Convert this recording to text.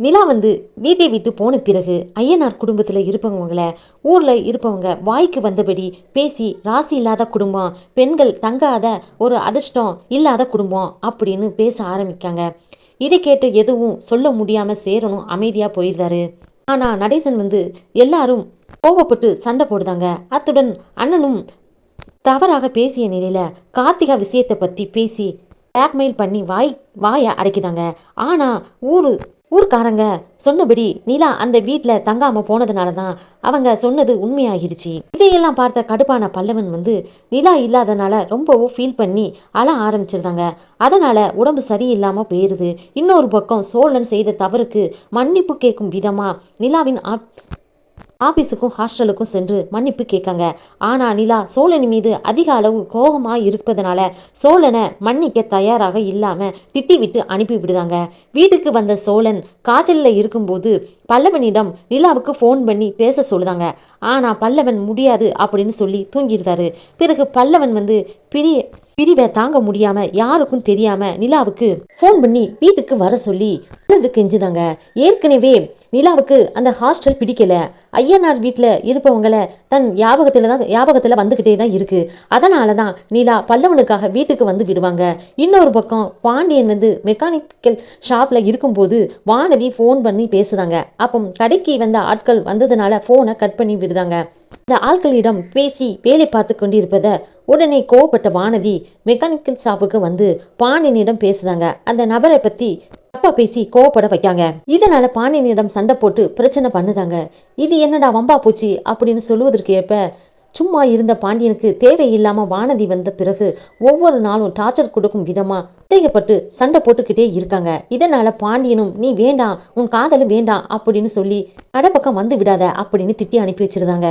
நிலா வீட்டை விட்டு போன பிறகு ஐயனார் குடும்பத்தில் இருப்பவங்கள ஊரில் இருப்பவங்க வாய்க்கு வந்தபடி பேசி ராசி இல்லாத குடும்பம், பெண்கள் தங்காத ஒரு அதிர்ஷ்டம் இல்லாத குடும்பம் அப்படின்னு பேச ஆரம்பிக்காங்க. இதை கேட்டு எதுவும் சொல்ல முடியாமல் சேரணும் அமைதியாக போயிடுறாரு. ஆனால் நடேசன் எல்லாரும் கோபப்பட்டு சண்டை போடுதாங்க. அத்துடன் அண்ணனும் தவறாக பேசிய நிலையில் கார்த்திகா விஷயத்தை பற்றி பேசி பிளாக்மெயில் பண்ணி வாயை அடைக்குதாங்க. ஆனால் ஊர்க்காரங்க சொன்னபடி நிலா அந்த வீட்டில் தங்காமல் போனதுனால தான் அவங்க சொன்னது உண்மையாகிடுச்சு. இதையெல்லாம் பார்த்த கடுப்பான பல்லவன் நிலா இல்லாதனால ரொம்பவும் ஃபீல் பண்ணி அழ ஆரம்பிச்சிருந்தாங்க. அதனால் உடம்பு சரியில்லாமல் போயிடுது. இன்னொரு பக்கம் சோழன் செய்த தவறுக்கு மன்னிப்பு கேட்கும் விதமாக நிலாவின் ஆபீஸுக்கும் ஹாஸ்டலுக்கும் சென்று மன்னிப்பு கேட்காங்க. ஆனால் நிலா சோழன் மீது அதிக அளவு கோபமாக இருப்பதனால சோழனை மன்னிக்க தயாராக இல்லாமல் திட்டி விட்டு அனுப்பி விடுதாங்க. வீட்டுக்கு வந்த சோழன் காய்ச்சலில் இருக்கும்போது பல்லவனிடம் நிலாவுக்கு ஃபோன் பண்ணி பேச சொல்லுதாங்க. ஆனால் பல்லவன் முடியாது அப்படின்னு சொல்லி தூங்கியிருந்தாரு. பிறகு பல்லவன் பிரிவை தாங்க முடியாம யாருக்கும் தெரியாம நிலாவுக்கு ஃபோன் பண்ணி வீட்டுக்கு வர சொல்லி கெஞ்சுதாங்க. ஏற்கனவே நிலாவுக்கு அந்த ஹாஸ்டல் பிடிக்கல. ஐயனார் வீட்டில் இருப்பவங்களை தன் ஞாபகத்தில் வந்துக்கிட்டே தான் இருக்கு. அதனால தான் நிலா பல்லவனுக்காக வீட்டுக்கு விடுவாங்க. இன்னொரு பக்கம் பாண்டியன் மெக்கானிக்கல் ஷாப்பில் இருக்கும்போது வானதி ஃபோன் பண்ணி பேசுதாங்க. அப்போ கடைக்கு வந்த ஆட்கள் வந்ததுனால ஃபோனை கட் பண்ணி விடுதாங்க. இந்த ஆட்களிடம் பேசி வேலை பார்த்து கொண்டிருப்பதை உடனே கோவப்பட்ட வானதி மெக்கானிக்கல் ஷாப்புக்கு பாண்டியனிடம் பேசுதாங்க. அந்த நபரை பற்றி தப்பா பேசி கோவப்பட வைக்காங்க. இதனால பாண்டியனிடம் சண்டை போட்டு பிரச்சனை பண்ணுதாங்க. இது என்னடா வம்பா போச்சு அப்படின்னு சொல்லுவதற்கு ஏற்ப சும்மா இருந்த பாண்டியனுக்கு தேவையில்லாம வானதி வந்த பிறகு ஒவ்வொரு நாளும் டார்ச்சர் கொடுக்கும் விதமா தேகப்பட்டு சண்டை போட்டுக்கிட்டே இருக்காங்க. இதனால பாண்டியனும் நீ வேண்டாம், உன் காதலும் வேண்டாம் அப்படின்னு சொல்லி கடை பக்கம் விடாத அப்படின்னு திட்டி அனுப்பி வச்சிருந்தாங்க.